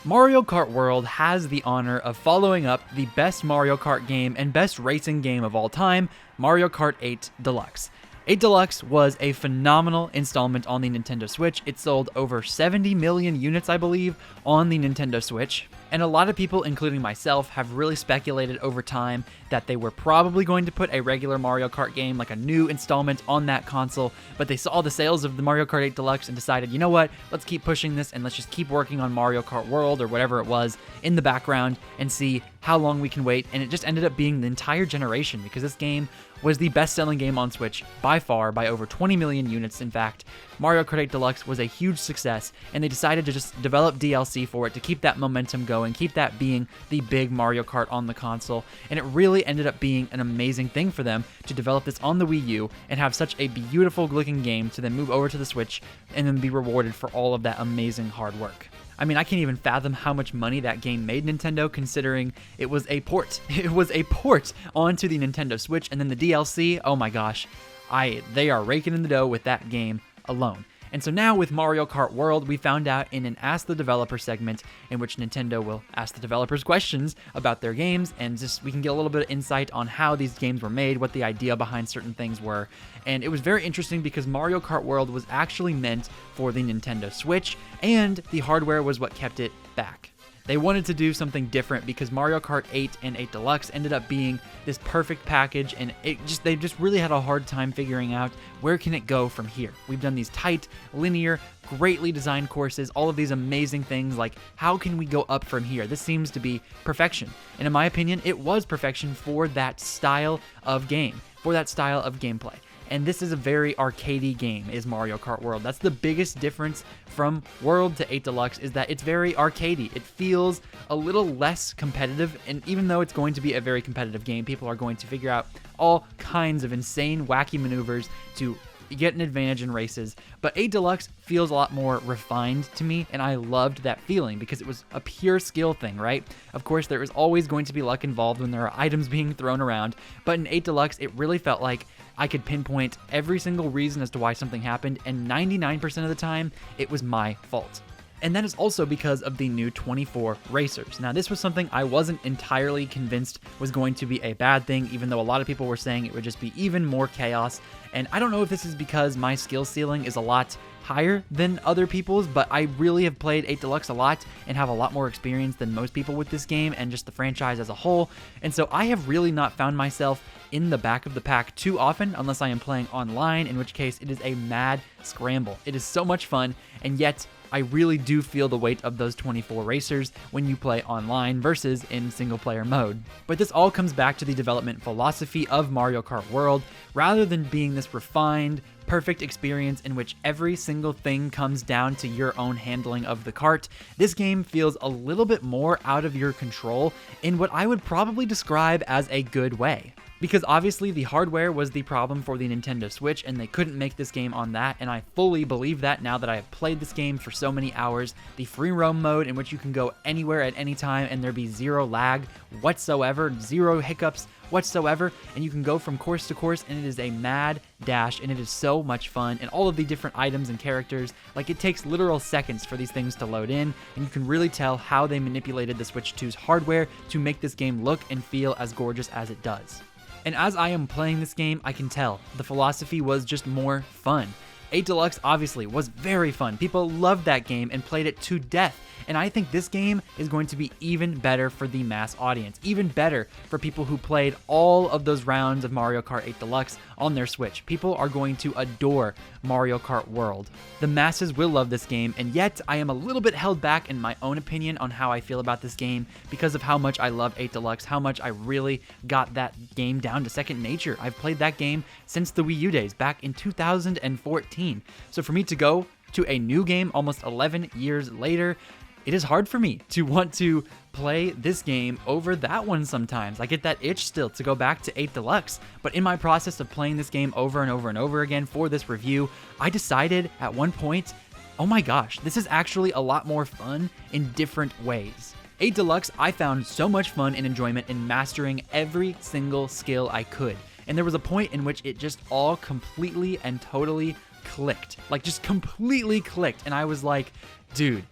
Mario Kart World has the honor of following up the best Mario Kart game and best racing game of all time, Mario Kart 8 Deluxe. 8 Deluxe was a phenomenal installment on the Nintendo Switch. It sold over 70 million units, I believe, on the Nintendo Switch. And a lot of people, including myself, have really speculated over time that they were probably going to put a regular Mario Kart game, like a new installment, on that console, but they saw the sales of the Mario Kart 8 Deluxe and decided, you know what, let's keep pushing this and let's just keep working on Mario Kart World or whatever it was in the background and see how long we can wait. And it just ended up being the entire generation, because this game was the best-selling game on Switch by far, by over 20 million units. In fact, Mario Kart 8 Deluxe was a huge success, and they decided to just develop DLC for it to keep that momentum going, keep that being the big Mario Kart on the console, and it really ended up being an amazing thing for them to develop this on the Wii U and have such a beautiful-looking game to then move over to the Switch and then be rewarded for all of that amazing hard work. I mean, I can't even fathom how much money that game made Nintendo, considering it was a port. It was a port onto the Nintendo Switch, and then the DLC, oh my gosh, they are raking in the dough with that game alone. And so now with Mario Kart World, we found out in an Ask the Developer segment in which Nintendo will ask the developers questions about their games, and just we can get a little bit of insight on how these games were made, what the idea behind certain things were. And it was very interesting because Mario Kart World was actually meant for the Nintendo Switch, and the hardware was what kept it back. They wanted to do something different because Mario Kart 8 and 8 Deluxe ended up being this perfect package, and they just really had a hard time figuring out where can it go from here. We've done these tight, linear, greatly designed courses, all of these amazing things, like how can we go up from here? This seems to be perfection. And in my opinion, it was perfection for that style of game, for that style of gameplay. And this is a very arcadey game, is Mario Kart World. That's the biggest difference from World to 8 Deluxe, is that it's very arcadey. It feels a little less competitive, and even though it's going to be a very competitive game, people are going to figure out all kinds of insane, wacky maneuvers to get an advantage in races. But 8 Deluxe feels a lot more refined to me, and I loved that feeling because it was a pure skill thing, right? Of course, there is always going to be luck involved when there are items being thrown around, but in 8 Deluxe, it really felt like I could pinpoint every single reason as to why something happened, and 99% of the time, it was my fault. And that is also because of the new 24 racers. Now, this was something I wasn't entirely convinced was going to be a bad thing, even though a lot of people were saying it would just be even more chaos. And I don't know if this is because my skill ceiling is a lot higher than other people's, but I really have played 8 Deluxe a lot and have a lot more experience than most people with this game and just the franchise as a whole. And so I have really not found myself in the back of the pack too often, unless I am playing online, in which case it is a mad scramble. It is so much fun, and yet I really do feel the weight of those 24 racers when you play online versus in single player mode. But this all comes back to the development philosophy of Mario Kart World. Rather than being this refined, perfect experience in which every single thing comes down to your own handling of the cart, this game feels a little bit more out of your control in what I would probably describe as a good way. Because obviously the hardware was the problem for the Nintendo Switch, and they couldn't make this game on that, and I fully believe that now that I have played this game for so many hours. The free roam mode, in which you can go anywhere at any time and there be zero lag whatsoever, zero hiccups whatsoever, and you can go from course to course, and it is a mad dash, and it is so much fun. And all of the different items and characters, like, it takes literal seconds for these things to load in, and you can really tell how they manipulated the Switch 2's hardware to make this game look and feel as gorgeous as it does. And as I am playing this game, I can tell the philosophy was just more fun. 8 Deluxe obviously was very fun. People loved that game and played it to death. And I think this game is going to be even better for the mass audience, even better for people who played all of those rounds of Mario Kart 8 Deluxe on their Switch. People are going to adore Mario Kart World. The masses will love this game, and yet I am a little bit held back in my own opinion on how I feel about this game because of how much I love 8 Deluxe, how much I really got that game down to second nature. I've played that game since the Wii U days, back in 2014. So for me to go to a new game almost 11 years later, it is hard for me to want to play this game over that one sometimes. I get that itch still to go back to 8 Deluxe, but in my process of playing this game over and over and over again for this review, I decided at one point, oh my gosh, this is actually a lot more fun in different ways. 8 Deluxe, I found so much fun and enjoyment in mastering every single skill I could, and there was a point in which it just all completely and totally clicked. Like, just completely clicked, and I was like, dude,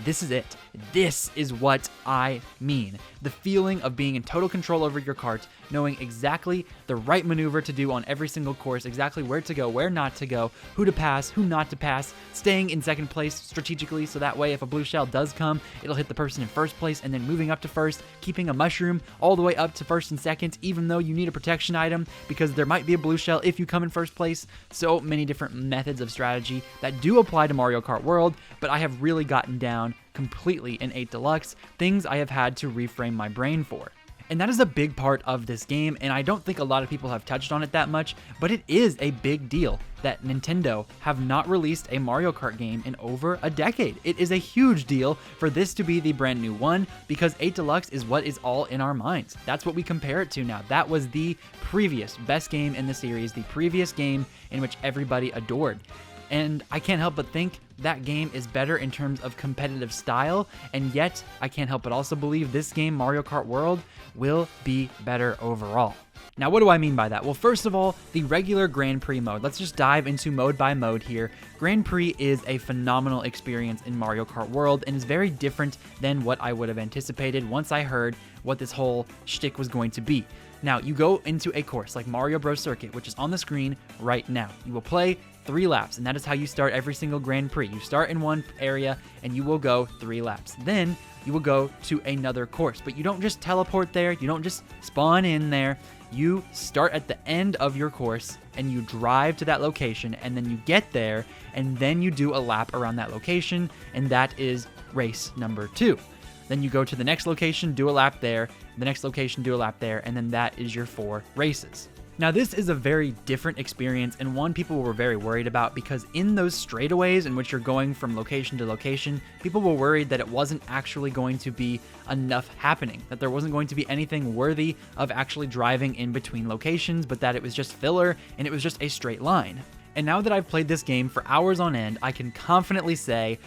this is it. This is what I mean. The feeling of being in total control over your kart, knowing exactly the right maneuver to do on every single course, exactly where to go, where not to go, who to pass, who not to pass, staying in second place strategically so that way if a blue shell does come, it'll hit the person in first place, and then moving up to first, keeping a mushroom all the way up to first and second, even though you need a protection item because there might be a blue shell if you come in first place. So many different methods of strategy that do apply to Mario Kart World, but I have really gotten down completely in 8 Deluxe, things I have had to reframe my brain for. And that is a big part of this game, and I don't think a lot of people have touched on it that much, but it is a big deal that Nintendo have not released a Mario Kart game in over a decade. It is a huge deal for this to be the brand new one, because 8 Deluxe is what is all in our minds. That's what we compare it to now. That was the previous best game in the series, the previous game in which everybody adored. And I can't help but think that game is better in terms of competitive style, and yet I can't help but also believe this game, Mario Kart World, will be better overall. Now, what do I mean by that? Well, first of all, the regular Grand Prix mode. Let's just dive into mode by mode here. Grand Prix is a phenomenal experience in Mario Kart World and is very different than what I would have anticipated once I heard what this whole shtick was going to be. Now, you go into a course like Mario Bros. Circuit, which is on the screen right now. You will play 3 laps, and that is how you start every single Grand Prix. You start in one area, and you will go 3 laps. Then, you will go to another course, but you don't just teleport there. You don't just spawn in there. You start at the end of your course, and you drive to that location, and then you get there, and then you do a lap around that location, and that is race number 2. Then you go to the next location, do a lap there, the next location, do a lap there, and then that is your 4 races. Now, this is a very different experience, and one people were very worried about, because in those straightaways in which you're going from location to location, people were worried that it wasn't actually going to be enough happening, that there wasn't going to be anything worthy of actually driving in between locations, but that it was just filler and it was just a straight line. And now that I've played this game for hours on end, I can confidently say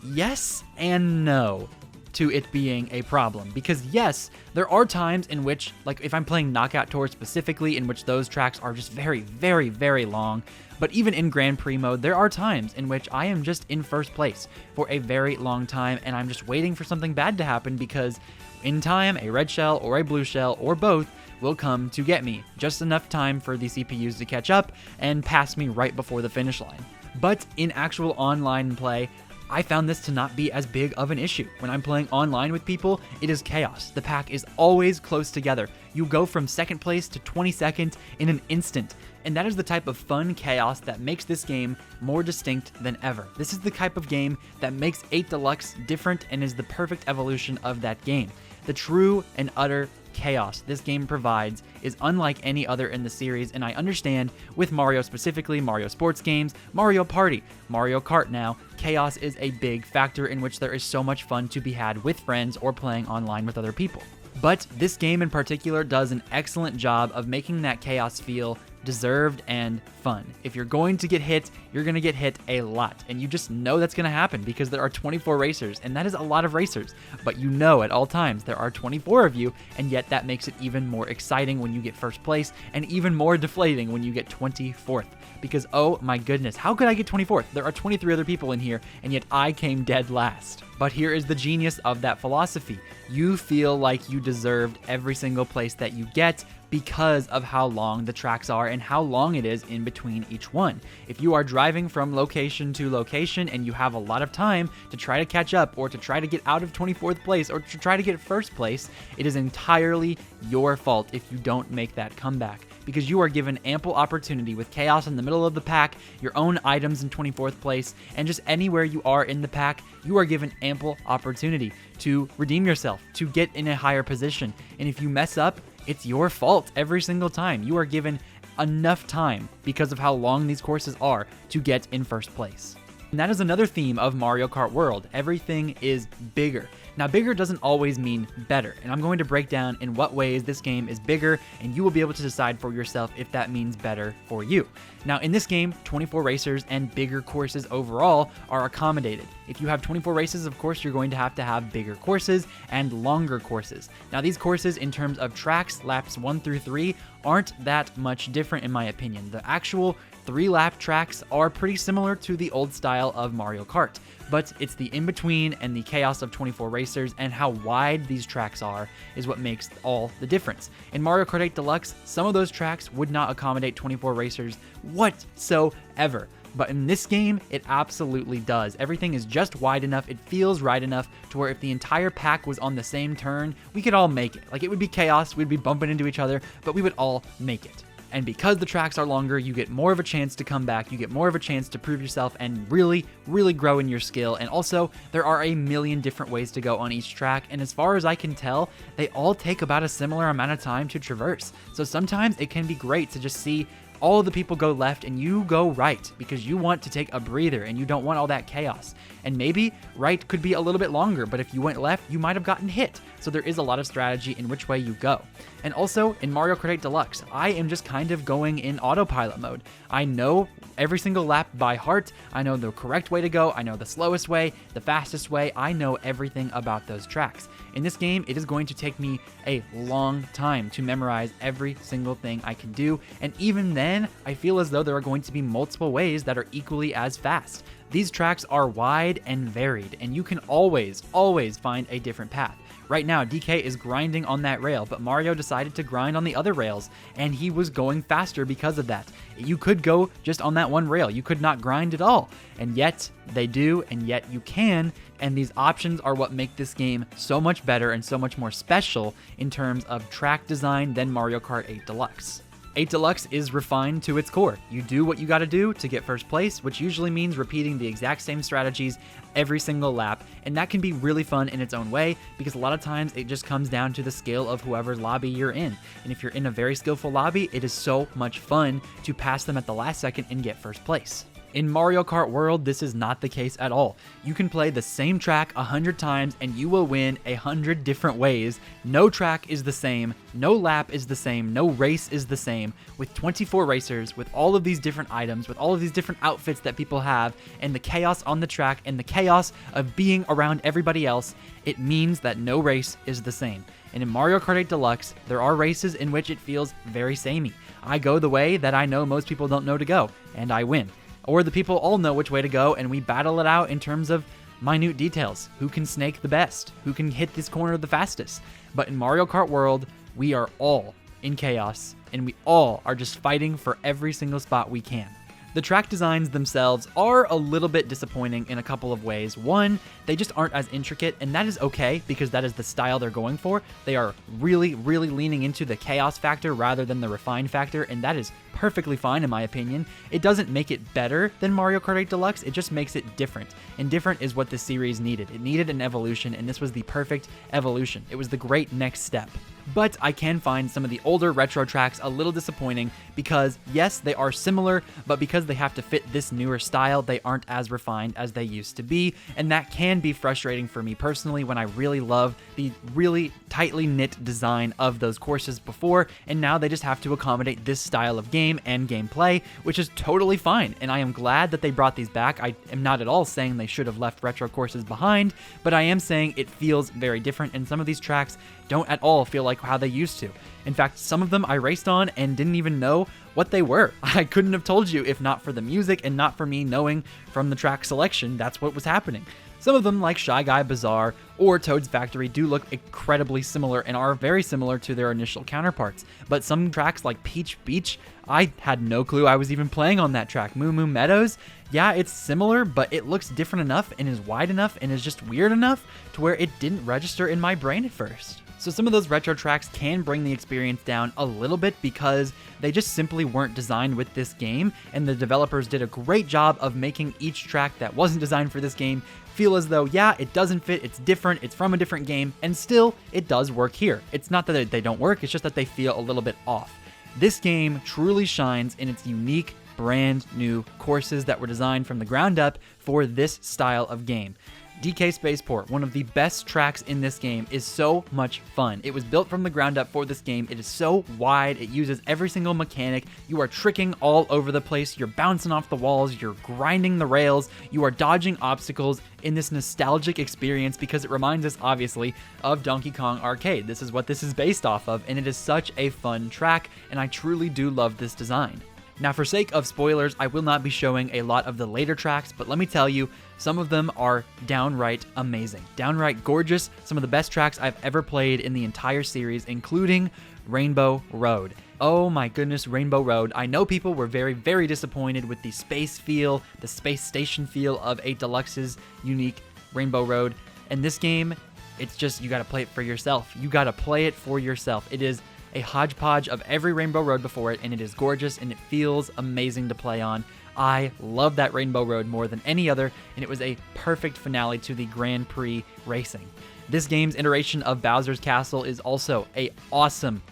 yes and no to it being a problem. Because yes, there are times in which, like if I'm playing Knockout Tour specifically, in which those tracks are just very, very, very long, but even in Grand Prix mode, there are times in which I am just in first place for a very long time, and I'm just waiting for something bad to happen, because in time, a red shell or a blue shell or both will come to get me. Just enough time for the CPUs to catch up and pass me right before the finish line. But in actual online play, I found this to not be as big of an issue. When I'm playing online with people, it is chaos. The pack is always close together. You go from second place to 22nd in an instant. And that is the type of fun chaos that makes this game more distinct than ever. This is the type of game that makes 8 Deluxe different and is the perfect evolution of that game. The true and utter chaos this game provides is unlike any other in the series, and I understand with Mario specifically, Mario sports games, Mario Party, Mario Kart now, chaos is a big factor in which there is so much fun to be had with friends or playing online with other people. But this game in particular does an excellent job of making that chaos feel deserved and fun. If you're going to get hit, you're going to get hit a lot, and you just know that's going to happen because there are 24 racers, and that is a lot of racers, but you know at all times there are 24 of you, and yet that makes it even more exciting when you get first place, and even more deflating when you get 24th, because oh my goodness, how could I get 24th? There are 23 other people in here, and yet I came dead last. But here is the genius of that philosophy. You feel like you deserved every single place that you get because of how long the tracks are and how long it is in between each one. If you are driving from location to location and you have a lot of time to try to catch up or to try to get out of 24th place or to try to get first place, it is entirely your fault if you don't make that comeback, because you are given ample opportunity with chaos in the middle of the pack, your own items in 24th place, and just anywhere you are in the pack, you are given ample opportunity to redeem yourself, to get in a higher position. And if you mess up, it's your fault every single time. You are given enough time because of how long these courses are to get in first place. And that is another theme of Mario Kart World. Everything is bigger. Now, bigger doesn't always mean better, and I'm going to break down in what ways this game is bigger, and you will be able to decide for yourself if that means better for you. Now, in this game, 24 racers and bigger courses overall are accommodated. If you have 24 races, of course, you're going to have bigger courses and longer courses. Now, these courses, in terms of tracks, laps 1 through 3, aren't that much different in my opinion. The actual 3-lap tracks are pretty similar to the old style of Mario Kart, but it's the in-between and the chaos of 24 racers and how wide these tracks are is what makes all the difference. In Mario Kart 8 Deluxe, some of those tracks would not accommodate 24 racers whatsoever. But in this game, it absolutely does. Everything is just wide enough, it feels right enough to where if the entire pack was on the same turn, we could all make it. Like, it would be chaos, we'd be bumping into each other, but we would all make it. And because the tracks are longer, you get more of a chance to come back, you get more of a chance to prove yourself and really, really grow in your skill. And also, there are a million different ways to go on each track, and as far as I can tell, they all take about a similar amount of time to traverse. So sometimes it can be great to just see all of the people go left and you go right because you want to take a breather and you don't want all that chaos. And maybe right could be a little bit longer, but if you went left, you might have gotten hit. So there is a lot of strategy in which way you go. And also in Mario Kart 8 Deluxe, I am just kind of going in autopilot mode. I know every single lap by heart. I know the correct way to go. I know the slowest way, the fastest way. I know everything about those tracks. In this game, it is going to take me a long time to memorize every single thing I can do. And even then, I feel as though there are going to be multiple ways that are equally as fast. These tracks are wide and varied, and you can always find a different path. Right now, DK is grinding on that rail, but Mario decided to grind on the other rails, and he was going faster because of that. You could go just on that one rail. You could not grind at all, and yet they do, and yet you can, and these options are what make this game so much better and so much more special in terms of track design than Mario Kart 8 Deluxe. 8 Deluxe is refined to its core. You do what you gotta do to get first place, which usually means repeating the exact same strategies every single lap, and that can be really fun in its own way because a lot of times it just comes down to the skill of whoever's lobby you're in. And if you're in a very skillful lobby, it is so much fun to pass them at the last second and get first place. In Mario Kart World, this is not the case at all. You can play the same track 100 times and you will win 100 different ways. No track is the same, no lap is the same, no race is the same. With 24 racers, with all of these different items, with all of these different outfits that people have, and the chaos on the track, and the chaos of being around everybody else, it means that no race is the same. And in Mario Kart 8 Deluxe, there are races in which it feels very samey. I go the way that I know most people don't know to go, and I win. Or the people all know which way to go, and we battle it out in terms of minute details. Who can snake the best? Who can hit this corner the fastest? But in Mario Kart World, we are all in chaos, and we all are just fighting for every single spot we can. The track designs themselves are a little bit disappointing in a couple of ways. One, they just aren't as intricate, and that is okay because that is the style they're going for. They are really, really leaning into the chaos factor rather than the refined factor, and that is perfectly fine in my opinion. It doesn't make it better than Mario Kart 8 Deluxe, it just makes it different. And different is what this series needed. It needed an evolution, and this was the perfect evolution. It was the great next step. But I can find some of the older retro tracks a little disappointing because, yes, they are similar, but because they have to fit this newer style, they aren't as refined as they used to be, and that can be frustrating for me personally when I really love the really tightly knit design of those courses before, and now they just have to accommodate this style of game and gameplay, which is totally fine, and I am glad that they brought these back. I am not at all saying they should have left retro courses behind, but I am saying it feels very different, and some of these tracks don't at all feel like how they used to. In fact, some of them I raced on and didn't even know what they were. I couldn't have told you if not for the music and not for me knowing from the track selection that's what was happening. Some of them, like Shy Guy Bazaar or Toad's Factory, do look incredibly similar and are very similar to their initial counterparts. But some tracks like Peach Beach, I had no clue I was even playing on that track. Moo Moo Meadows, yeah, it's similar, but it looks different enough and is wide enough and is just weird enough to where it didn't register in my brain at first. So some of those retro tracks can bring the experience down a little bit because they just simply weren't designed with this game, and the developers did a great job of making each track that wasn't designed for this game feel as though, yeah, it doesn't fit, it's different, it's from a different game, and still, it does work here. It's not that they don't work, it's just that they feel a little bit off. This game truly shines in its unique, brand new courses that were designed from the ground up for this style of game. DK Spaceport, one of the best tracks in this game, is so much fun. It was built from the ground up for this game. It is so wide. It uses every single mechanic. You are tricking all over the place. You're bouncing off the walls. You're grinding the rails. You are dodging obstacles in this nostalgic experience because it reminds us, obviously, of Donkey Kong Arcade. This is what this is based off of, and it is such a fun track, and I truly do love this design. Now, for sake of spoilers, I will not be showing a lot of the later tracks, but let me tell you, some of them are downright amazing, downright gorgeous, some of the best tracks I've ever played in the entire series, including Rainbow Road. Oh my goodness, Rainbow Road. I know people were very, very disappointed with the space feel, the space station feel of 8 Deluxe's unique Rainbow Road. And this game, it's just, you gotta play it for yourself. You gotta play it for yourself. It is a hodgepodge of every Rainbow Road before it, and it is gorgeous, and it feels amazing to play on. I love that Rainbow Road more than any other, and it was a perfect finale to the Grand Prix racing. This game's iteration of Bowser's Castle is also a awesome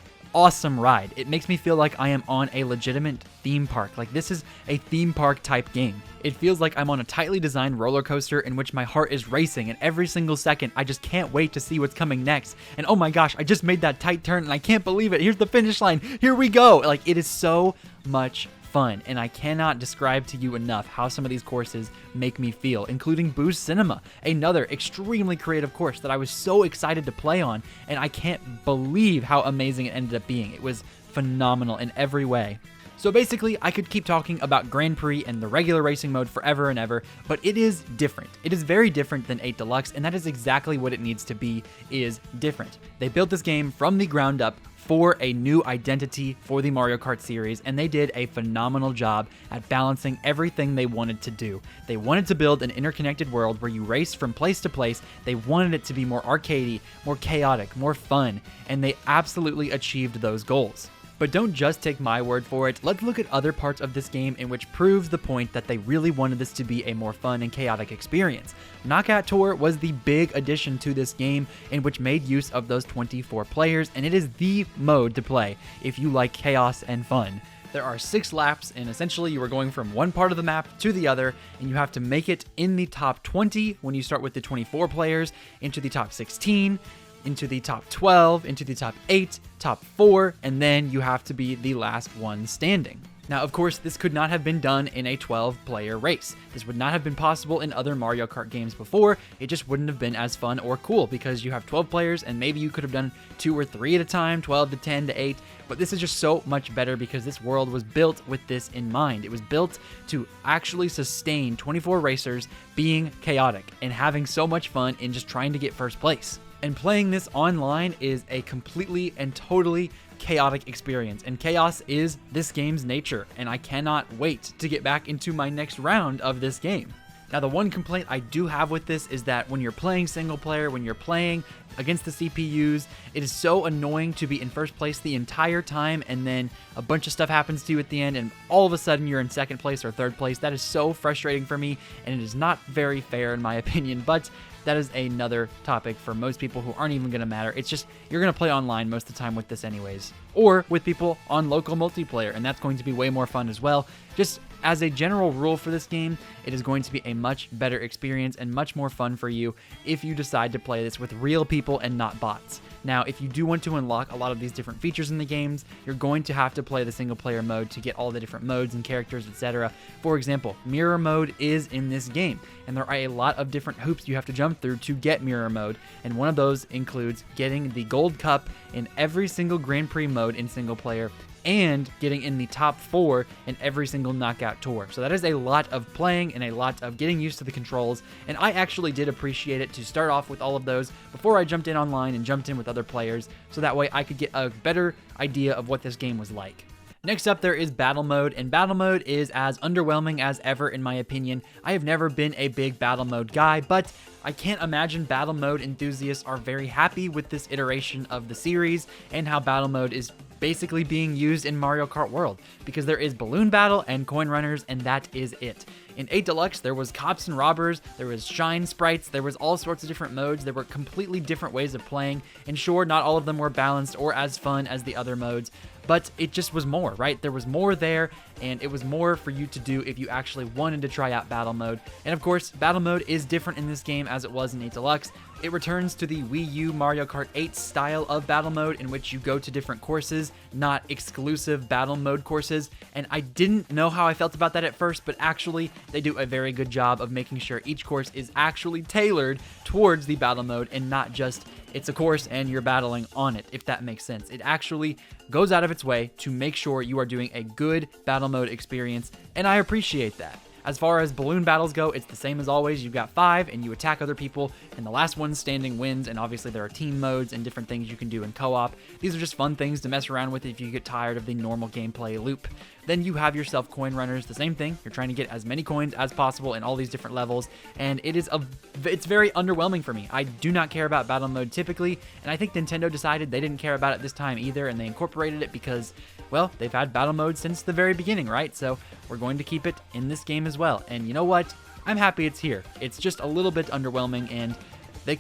ride. It makes me feel like I am on a legitimate theme park. Like, this is a theme park type game. It feels like I'm on a tightly designed roller coaster in which my heart is racing, and every single second I just can't wait to see what's coming next. And oh my gosh, I just made that tight turn and I can't believe it. Here's the finish line. Here we go. Like, it is so much fun, and I cannot describe to you enough how some of these courses make me feel, including Boo's Cinema, another extremely creative course that I was so excited to play on, and I can't believe how amazing it ended up being. It was phenomenal in every way. So basically, I could keep talking about Grand Prix and the regular racing mode forever and ever, but it is different. It is very different than 8 Deluxe, and that is exactly what it needs to be, is different. They built this game from the ground up for a new identity for the Mario Kart series, and they did a phenomenal job at balancing everything they wanted to do. They wanted to build an interconnected world where you race from place to place. They wanted it to be more arcadey, more chaotic, more fun, and they absolutely achieved those goals. But don't just take my word for it. Let's look at other parts of this game in which proves the point that they really wanted this to be a more fun and chaotic experience. Knockout Tour was the big addition to this game, in which made use of those 24 players, and it is the mode to play if you like chaos and fun. There are 6 laps, and essentially you are going from one part of the map to the other, and you have to make it in the top 20 when you start with the 24 players, into the top 16, into the top 12, into the top 8, top 4, and then you have to be the last one standing. Now, of course, this could not have been done in a 12-player race. This would not have been possible in other Mario Kart games before. It just wouldn't have been as fun or cool because you have 12 players and maybe you could have done 2 or 3 at a time, 12 to 10 to 8, but this is just so much better because this world was built with this in mind. It was built to actually sustain 24 racers being chaotic and having so much fun in just trying to get first place. And playing this online is a completely and totally chaotic experience, and chaos is this game's nature, and I cannot wait to get back into my next round of this game. Now, the one complaint I do have with this is that when you're playing single player, when you're playing against the CPUs, it is so annoying to be in first place the entire time, and then a bunch of stuff happens to you at the end, and all of a sudden you're in second place or third place. That is so frustrating for me, and it is not very fair in my opinion, but that is another topic for most people who aren't even going to matter. It's just, you're going to play online most of the time with this anyways, or with people on local multiplayer, and that's going to be way more fun as well. Just as a general rule for this game, it is going to be a much better experience and much more fun for you if you decide to play this with real people and not bots. Now, if you do want to unlock a lot of these different features in the games, you're going to have to play the single player mode to get all the different modes and characters, etc. For example, mirror mode is in this game, and there are a lot of different hoops you have to jump through to get mirror mode, and one of those includes getting the gold cup in every single Grand Prix mode in single player, and getting in the top 4 in every single Knockout Tour. So that is a lot of playing and a lot of getting used to the controls, and I actually did appreciate it to start off with all of those before I jumped in online and jumped in with other players, so that way I could get a better idea of what this game was like. Next up, there is Battle Mode, and Battle Mode is as underwhelming as ever in my opinion. I have never been a big Battle Mode guy, but I can't imagine Battle Mode enthusiasts are very happy with this iteration of the series and how Battle Mode is basically being used in Mario Kart World, because there is Balloon Battle and Coin Runners, and that is it. In 8 Deluxe, there was Cops and Robbers, there was Shine Sprites, there was all sorts of different modes. There were completely different ways of playing, and sure, not all of them were balanced or as fun as the other modes, but it just was more, right? There was more there, and it was more for you to do if you actually wanted to try out Battle Mode. And of course, Battle Mode is different in this game as it was in 8 Deluxe. It returns to the Wii U Mario Kart 8 style of Battle Mode, in which you go to different courses, not exclusive Battle Mode courses, and I didn't know how I felt about that at first, but actually, they do a very good job of making sure each course is actually tailored towards the Battle Mode and not just it's a course and you're battling on it, if that makes sense. It actually goes out of its way to make sure you are doing a good battle mode experience, and I appreciate that. As far as balloon battles go, it's the same as always. You've got 5 and you attack other people, and the last one standing wins, and obviously there are team modes and different things you can do in co-op. These are just fun things to mess around with if you get tired of the normal gameplay loop. Then you have yourself coin runners, the same thing. You're trying to get as many coins as possible in all these different levels, and it's very underwhelming for me. I do not care about battle mode typically, and I think Nintendo decided they didn't care about it this time either, and they incorporated it because, well, they've had battle mode since the very beginning, right? So we're going to keep it in this game as well. And you know what? I'm happy it's here. It's just a little bit underwhelming, and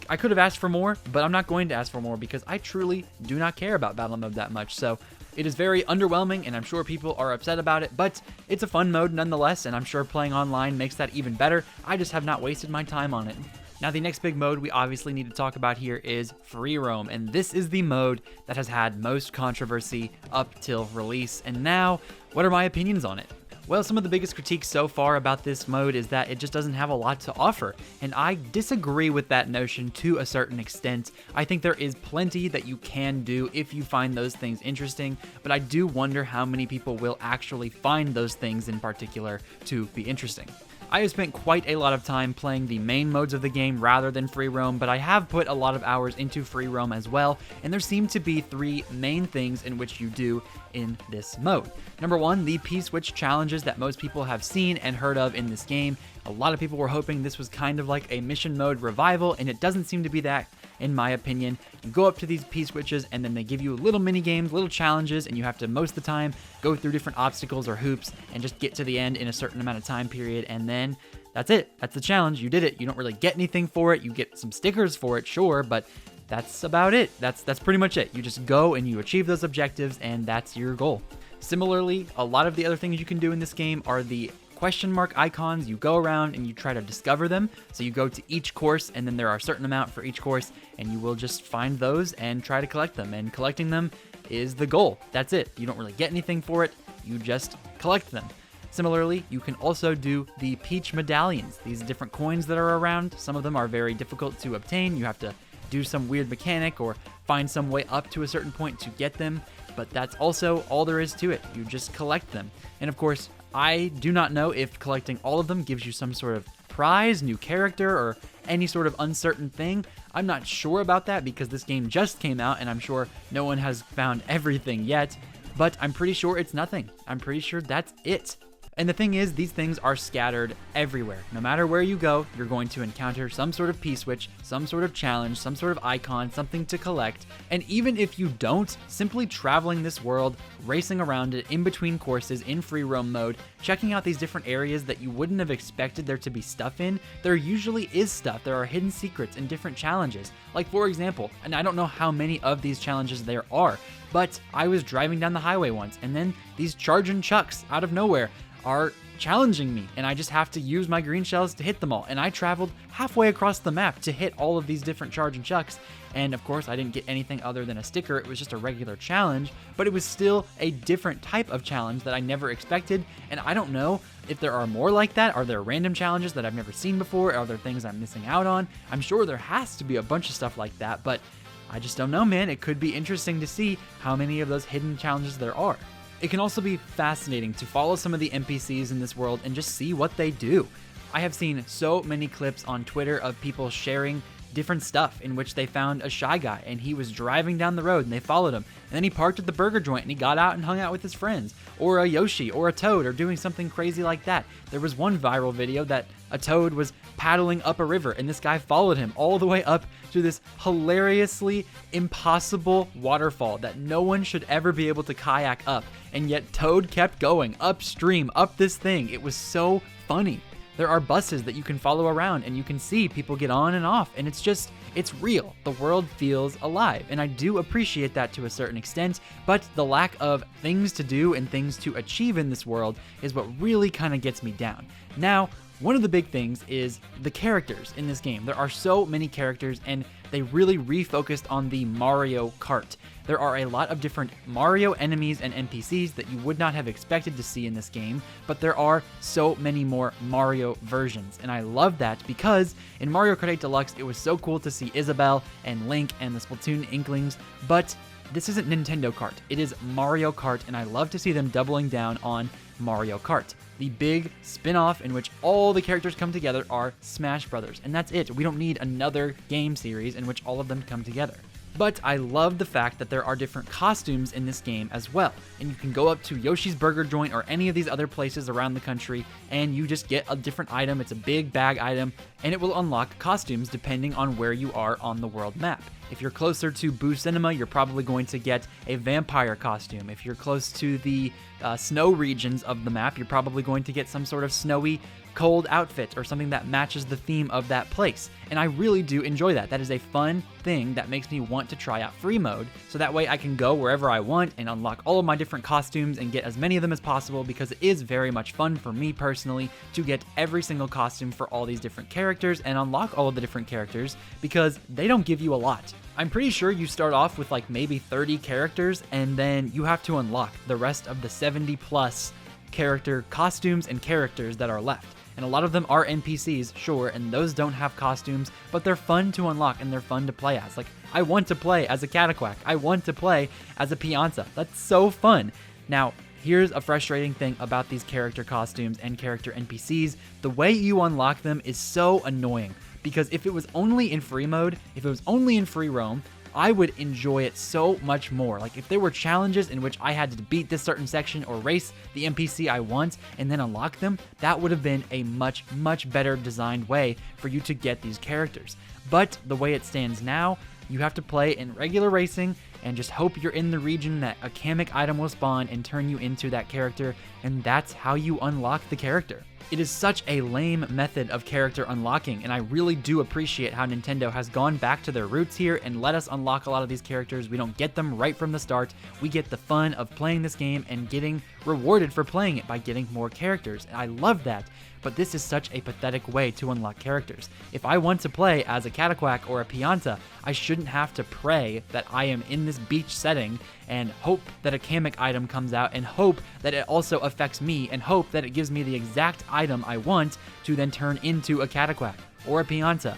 I could have asked for more, but I'm not going to ask for more because I truly do not care about battle mode that much. So it is very underwhelming, and I'm sure people are upset about it, but it's a fun mode nonetheless, and I'm sure playing online makes that even better. I just have not wasted my time on it. Now, the next big mode we obviously need to talk about here is free roam, and this is the mode that has had most controversy up till release. And now, what are my opinions on it? Well, some of the biggest critiques so far about this mode is that it just doesn't have a lot to offer, and I disagree with that notion to a certain extent. I think there is plenty that you can do if you find those things interesting, but I do wonder how many people will actually find those things in particular to be interesting. I have spent quite a lot of time playing the main modes of the game rather than free roam, but I have put a lot of hours into free roam as well, and there seem to be 3 main things in which you do in this mode. Number 1, the P-switch challenges that most people have seen and heard of in this game. A lot of people were hoping this was kind of like a mission mode revival, and it doesn't seem to be that, in my opinion. You go up to these P-switches, and then they give you little mini games, little challenges, and you have to, most of the time, go through different obstacles or hoops and just get to the end in a certain amount of time period, and then that's it. That's the challenge. You did it. You don't really get anything for it. You get some stickers for it, sure, but that's about it. That's pretty much it. You just go and you achieve those objectives, and that's your goal. Similarly, a lot of the other things you can do in this game are the question mark icons. You go around and you try to discover them. So you go to each course, and then there are a certain amount for each course, and you will just find those and try to collect them. And collecting them is the goal. That's it. You don't really get anything for it. You just collect them. Similarly, you can also do the Peach medallions. These different coins that are around, some of them are very difficult to obtain. You have to do some weird mechanic or find some way up to a certain point to get them, but that's also all there is to it. You just collect them. And of course, I do not know if collecting all of them gives you some sort of prize, new character, or any sort of uncertain thing. I'm not sure about that because this game just came out, and I'm sure no one has found everything yet, but I'm pretty sure it's nothing. I'm pretty sure that's it. And the thing is, these things are scattered everywhere. No matter where you go, you're going to encounter some sort of P-switch, some sort of challenge, some sort of icon, something to collect. And even if you don't, simply traveling this world, racing around it in between courses in free roam mode, checking out these different areas that you wouldn't have expected there to be stuff in, there usually is stuff. There are hidden secrets and different challenges. Like, for example, and I don't know how many of these challenges there are, but I was driving down the highway once, and then these charging chucks out of nowhere are challenging me, and I just have to use my green shells to hit them all. And I traveled halfway across the map to hit all of these different charging chucks, and of course I didn't get anything other than a sticker. It was just a regular challenge, but it was still a different type of challenge that I never expected. And I don't know if there are more like that. Are there random challenges that I've never seen before? Are there things I'm missing out on? I'm sure there has to be a bunch of stuff like that, but I just don't know, man. It could be interesting to see how many of those hidden challenges there are. It can also be fascinating to follow some of the NPCs in this world and just see what they do. I have seen so many clips on Twitter of people sharing different stuff in which they found a Shy Guy and he was driving down the road and they followed him, and then he parked at the burger joint and he got out and hung out with his friends, or a Yoshi or a Toad, or doing something crazy like that. There was one viral video that a Toad was paddling up a river and this guy followed him all the way up to this hilariously impossible waterfall that no one should ever be able to kayak up, and yet Toad kept going upstream up this thing. It was so funny. There are buses that you can follow around and you can see people get on and off, and it's real. The world feels alive, and I do appreciate that to a certain extent, but the lack of things to do and things to achieve in this world is what really kind of gets me down. Now, One of the big things is the characters in this game. There are so many characters, and they really refocused on the Mario Kart. There are a lot of different Mario enemies and NPCs that you would not have expected to see in this game, but there are so many more Mario versions, and I love that because in Mario Kart 8 Deluxe, it was so cool to see Isabelle and Link and the Splatoon Inklings, but this isn't Nintendo Kart. It is Mario Kart, and I love to see them doubling down on Mario Kart. The big spin-off in which all the characters come together are Smash Brothers, and that's it. We don't need another game series in which all of them come together. But I love the fact that there are different costumes in this game as well, and you can go up to Yoshi's Burger Joint or any of these other places around the country, and you just get a different item. It's a big bag item, and it will unlock costumes depending on where you are on the world map. If you're closer to Boo Cinema, you're probably going to get a vampire costume. If you're close to the snow regions of the map, you're probably going to get some sort of snowy, cold outfit or something that matches the theme of that place. And I really do enjoy that. That is a fun thing that makes me want to try out free mode, so that way I can go wherever I want and unlock all of my different costumes and get as many of them as possible, because it is very much fun for me personally to get every single costume for all these different characters and unlock all of the different characters, because they don't give you a lot. I'm pretty sure you start off with like maybe 30 characters, and then you have to unlock the rest of the 70 plus character costumes and characters that are left. And a lot of them are NPCs, sure, and those don't have costumes, but they're fun to unlock and they're fun to play as. Like, I want to play as a Cataquack. I want to play as a Pianta. That's so fun. Now, here's a frustrating thing about these character costumes and character NPCs. The way you unlock them is so annoying, because if it was only in free mode, if it was only in free roam, I would enjoy it so much more. Like, if there were challenges in which I had to beat this certain section or race the NPC I want and then unlock them, that would have been a much, much better designed way for you to get these characters. But the way it stands now, you have to play in regular racing and just hope you're in the region that a Kamek item will spawn and turn you into that character, and that's how you unlock the character. It is such a lame method of character unlocking, and I really do appreciate how Nintendo has gone back to their roots here and let us unlock a lot of these characters. We don't get them right from the start. We get the fun of playing this game and getting rewarded for playing it by getting more characters, and I love that. But this is such a pathetic way to unlock characters. If I want to play as a Cataquack or a Pianta, I shouldn't have to pray that I am in this beach setting and hope that a Kamek item comes out and hope that it also affects me and hope that it gives me the exact item I want to then turn into a Cataquack or a Pianta.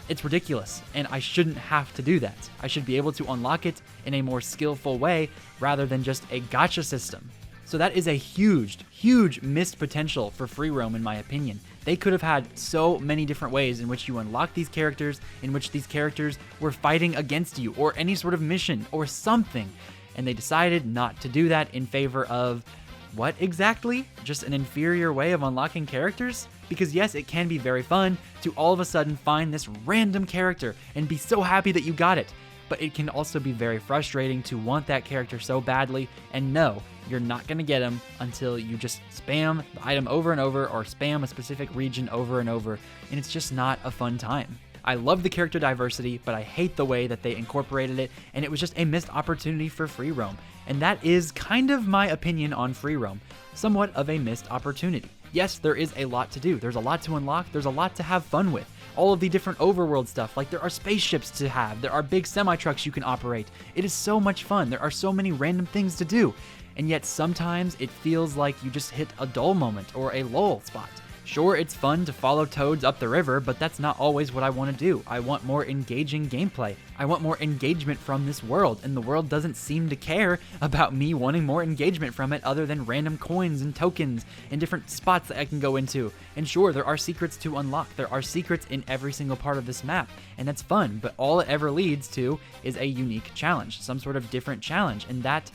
It's ridiculous, and I shouldn't have to do that. I should be able to unlock it in a more skillful way rather than just a gacha system. So that is a huge, huge missed potential for free roam in my opinion. They could have had so many different ways in which you unlock these characters, in which these characters were fighting against you, or any sort of mission, or something. And they decided not to do that in favor of, what exactly? Just an inferior way of unlocking characters? Because yes, it can be very fun to all of a sudden find this random character and be so happy that you got it. But it can also be very frustrating to want that character so badly and know you're not going to get him until you just spam the item over and over or spam a specific region over and over, and it's just not a fun time. I love the character diversity, but I hate the way that they incorporated it, and it was just a missed opportunity for free roam. And that is kind of my opinion on free roam, somewhat of a missed opportunity. Yes, there is a lot to do. There's a lot to unlock. There's a lot to have fun with. All of the different overworld stuff, like there are spaceships to have, there are big semi-trucks you can operate. It is so much fun. There are so many random things to do. And yet sometimes it feels like you just hit a dull moment or a lull spot. Sure, it's fun to follow toads up the river, but that's not always what I want to do. I want more engaging gameplay. I want more engagement from this world, and the world doesn't seem to care about me wanting more engagement from it other than random coins and tokens and different spots that I can go into. And sure, there are secrets to unlock. There are secrets in every single part of this map, and that's fun, but all it ever leads to is a unique challenge, some sort of different challenge, and that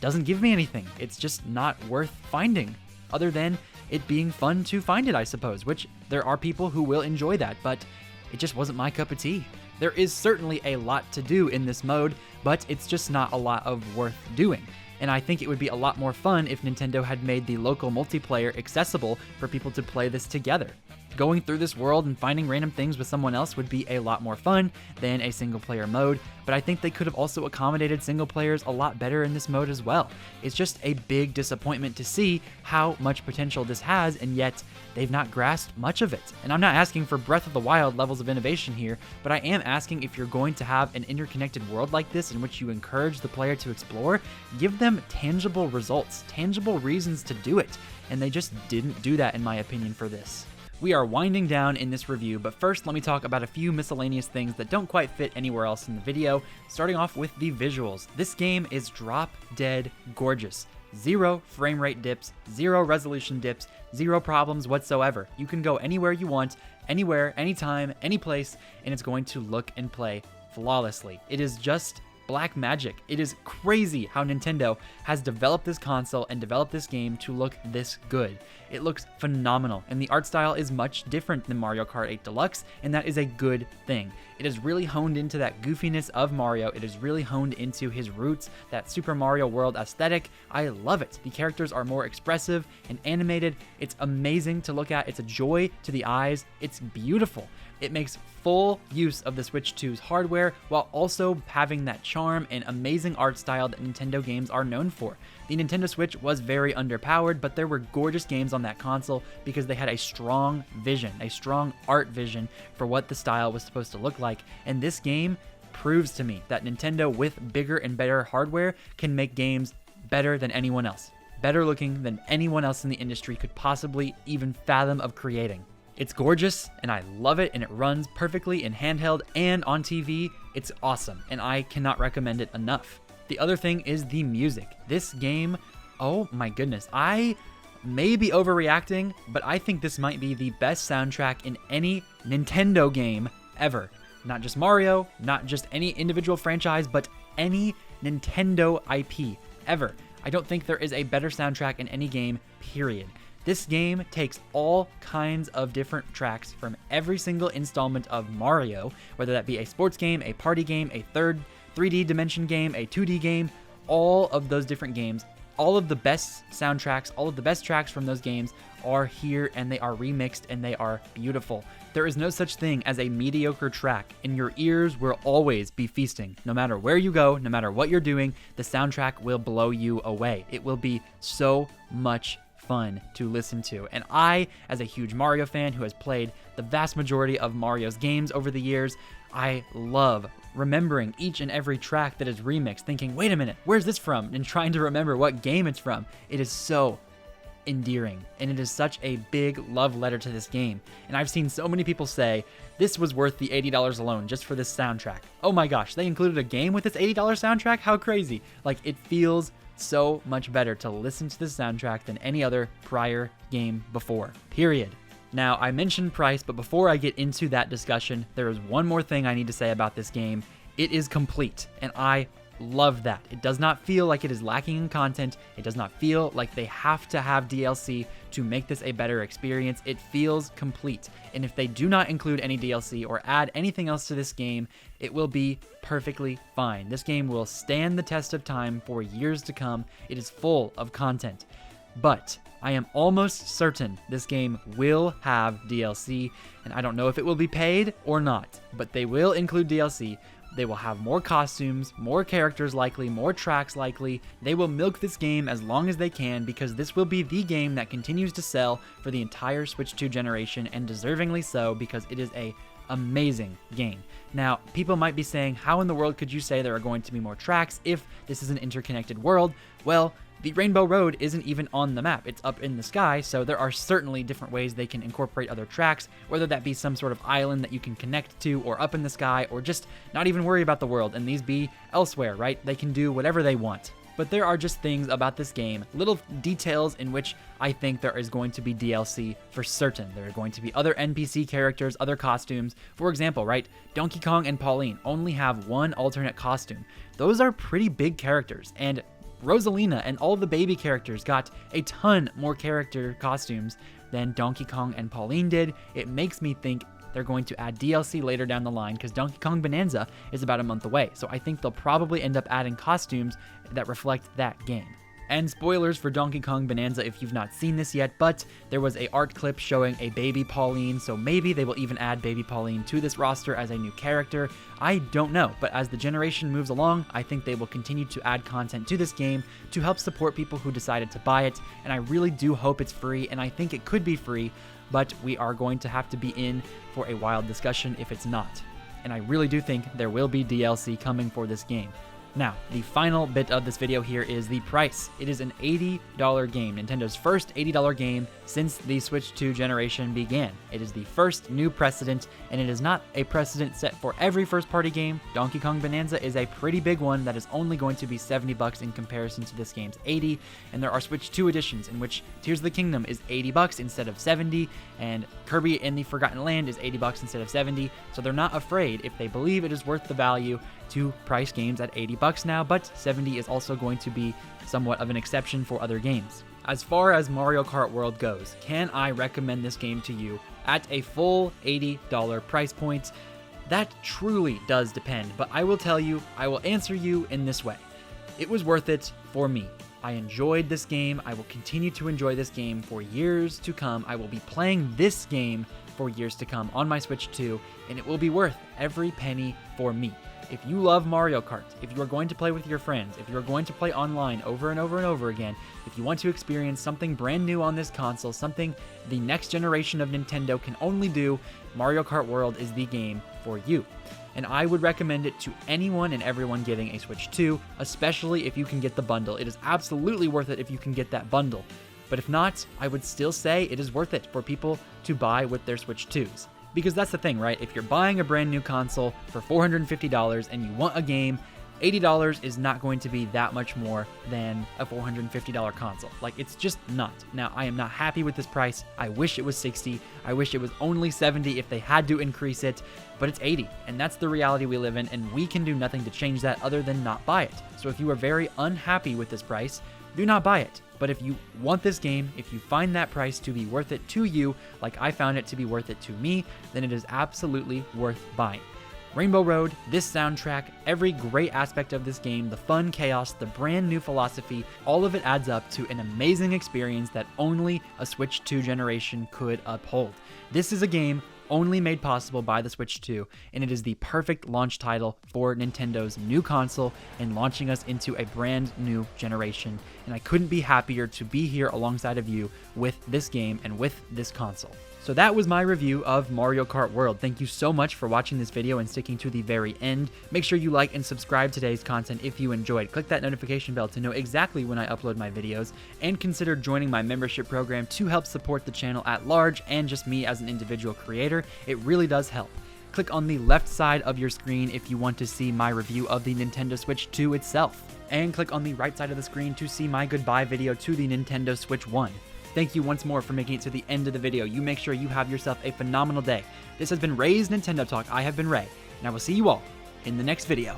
doesn't give me anything. It's just not worth finding, other than it being fun to find it, I suppose, which there are people who will enjoy that, but it just wasn't my cup of tea. There is certainly a lot to do in this mode, but it's just not a lot of worth doing. And I think it would be a lot more fun if Nintendo had made the local multiplayer accessible for people to play this together. Going through this world and finding random things with someone else would be a lot more fun than a single player mode, but I think they could have also accommodated single players a lot better in this mode as well. It's just a big disappointment to see how much potential this has, and yet they've not grasped much of it. And I'm not asking for Breath of the Wild levels of innovation here, but I am asking, if you're going to have an interconnected world like this in which you encourage the player to explore, give them tangible results, tangible reasons to do it. And they just didn't do that, in my opinion, for this. We are winding down in this review, but first let me talk about a few miscellaneous things that don't quite fit anywhere else in the video, starting off with the visuals. This game is drop dead gorgeous. 0 frame rate dips, 0 resolution dips, 0 problems whatsoever. You can go anywhere you want, anywhere, anytime, any place, and it's going to look and play flawlessly. It is just black magic. It is crazy how Nintendo has developed this console and developed this game to look this good. It looks phenomenal, and the art style is much different than Mario Kart 8 Deluxe, and that is a good thing. It is really honed into that goofiness of Mario. It is really honed into his roots, that Super Mario World aesthetic. I love it. The characters are more expressive and animated. It's amazing to look at. It's a joy to the eyes. It's beautiful. It makes full use of the Switch 2's hardware while also having that charm and amazing art style that Nintendo games are known for. The Nintendo Switch was very underpowered, but there were gorgeous games on that console because they had a strong vision, a strong art vision for what the style was supposed to look like. And this game proves to me that Nintendo, with bigger and better hardware, can make games better than anyone else. Better looking than anyone else in the industry could possibly even fathom of creating. It's gorgeous, and I love it, and it runs perfectly in handheld and on TV. It's awesome, and I cannot recommend it enough. The other thing is the music. This game, oh my goodness, I may be overreacting, but I think this might be the best soundtrack in any Nintendo game ever. Not just Mario, not just any individual franchise, but any Nintendo IP ever. I don't think there is a better soundtrack in any game, period. This game takes all kinds of different tracks from every single installment of Mario, whether that be a sports game, a party game, a 3D dimension game, a 2D game, all of those different games, all of the best soundtracks, all of the best tracks from those games are here, and they are remixed, and they are beautiful. There is no such thing as a mediocre track, and your ears will always be feasting. No matter where you go, no matter what you're doing, the soundtrack will blow you away. It will be so much fun to listen to. And I, as a huge Mario fan who has played the vast majority of Mario's games over the years, I love remembering each and every track that is remixed, thinking, wait a minute, where's this from? And trying to remember what game it's from. It is so endearing, and it is such a big love letter to this game. And I've seen so many people say, this was worth the $80 alone just for this soundtrack. Oh my gosh, they included a game with this $80 soundtrack? How crazy. Like, it feels so much better to listen to this soundtrack than any other prior game before, period. Now, I mentioned price, but before I get into that discussion, there is one more thing I need to say about this game. It is complete, and I love that. It does not feel like it is lacking in content. It does not feel like they have to have DLC to make this a better experience. It feels complete. And if they do not include any DLC or add anything else to this game, it will be perfectly fine. This game will stand the test of time for years to come. It is full of content. But I am almost certain this game will have DLC, and I don't know if it will be paid or not, but they will include DLC. They will have more costumes, more characters likely, more tracks likely. They will milk this game as long as they can, because this will be the game that continues to sell for the entire Switch 2 generation, and deservingly so, because it is a amazing game. Now, people might be saying, how in the world could you say there are going to be more tracks if this is an interconnected world? Well, the Rainbow Road isn't even on the map. It's up in the sky, so there are certainly different ways they can incorporate other tracks, whether that be some sort of island that you can connect to, or up in the sky, or just not even worry about the world and these be elsewhere, right? They can do whatever they want. But there are just things about this game, little details in which I think there is going to be DLC for certain. There are going to be other NPC characters, other costumes. For example, right, Donkey Kong and Pauline only have one alternate costume. Those are pretty big characters, and Rosalina and all the baby characters got a ton more character costumes than Donkey Kong and Pauline did. It makes me think they're going to add DLC later down the line, because Donkey Kong Bonanza is about a month away. So I think they'll probably end up adding costumes that reflect that game. And spoilers for Donkey Kong Bonanza if you've not seen this yet, but there was a art clip showing a baby Pauline, so maybe they will even add baby Pauline to this roster as a new character. I don't know, but as the generation moves along, I think they will continue to add content to this game to help support people who decided to buy it, and I really do hope it's free, and I think it could be free, but we are going to have to be in for a wild discussion if it's not. And I really do think there will be DLC coming for this game. Now, the final bit of this video here is the price. It is an $80 game, Nintendo's first $80 game since the Switch 2 generation began. It is the first new precedent, and it is not a precedent set for every first-party game. Donkey Kong Bonanza is a pretty big one that is only going to be $70 in comparison to this game's $80, and there are Switch 2 editions in which Tears of the Kingdom is $80 instead of $70, and Kirby in the Forgotten Land is $80 instead of $70, so they're not afraid, if they believe it is worth the value, to price games at $80 now, but $70 is also going to be somewhat of an exception for other games. As far as Mario Kart World goes, can I recommend this game to you at a full $80 price point? That truly does depend, but I will tell you, I will answer you in this way. It was worth it for me. I enjoyed this game. I will continue to enjoy this game for years to come. I will be playing this game for years to come on my Switch 2, and it will be worth every penny for me. If you love Mario Kart, if you are going to play with your friends, if you are going to play online over and over and over again, if you want to experience something brand new on this console, something the next generation of Nintendo can only do, Mario Kart World is the game for you. And I would recommend it to anyone and everyone getting a Switch 2, especially if you can get the bundle. It is absolutely worth it if you can get that bundle. But if not, I would still say it is worth it for people to buy with their Switch 2s. Because that's the thing, right? If you're buying a brand new console for $450 and you want a game, $80 is not going to be that much more than a $450 console. Like, it's just not. Now, I am not happy with this price. I wish it was $60. I wish it was only $70 if they had to increase it, but it's $80, and that's the reality we live in, and we can do nothing to change that other than not buy it. So if you are very unhappy with this price, do not buy it. But if you want this game, if you find that price to be worth it to you, like I found it to be worth it to me, then it is absolutely worth buying. Rainbow Road, this soundtrack, every great aspect of this game, the fun chaos, the brand new philosophy, all of it adds up to an amazing experience that only a Switch 2 generation could uphold. This is a game only made possible by the Switch 2, and it is the perfect launch title for Nintendo's new console and launching us into a brand new generation, and I couldn't be happier to be here alongside of you with this game and with this console. So that was my review of Mario Kart World. Thank you so much for watching this video and sticking to the very end. Make sure you like and subscribe today's content if you enjoyed. Click that notification bell to know exactly when I upload my videos, and consider joining my membership program to help support the channel at large and just me as an individual creator. It really does help. Click on the left side of your screen if you want to see my review of the Nintendo Switch 2 itself, and click on the right side of the screen to see my goodbye video to the Nintendo Switch 1. Thank you once more for making it to the end of the video. You make sure you have yourself a phenomenal day. This has been Ray's Nintendo Talk. I have been Ray, and I will see you all in the next video.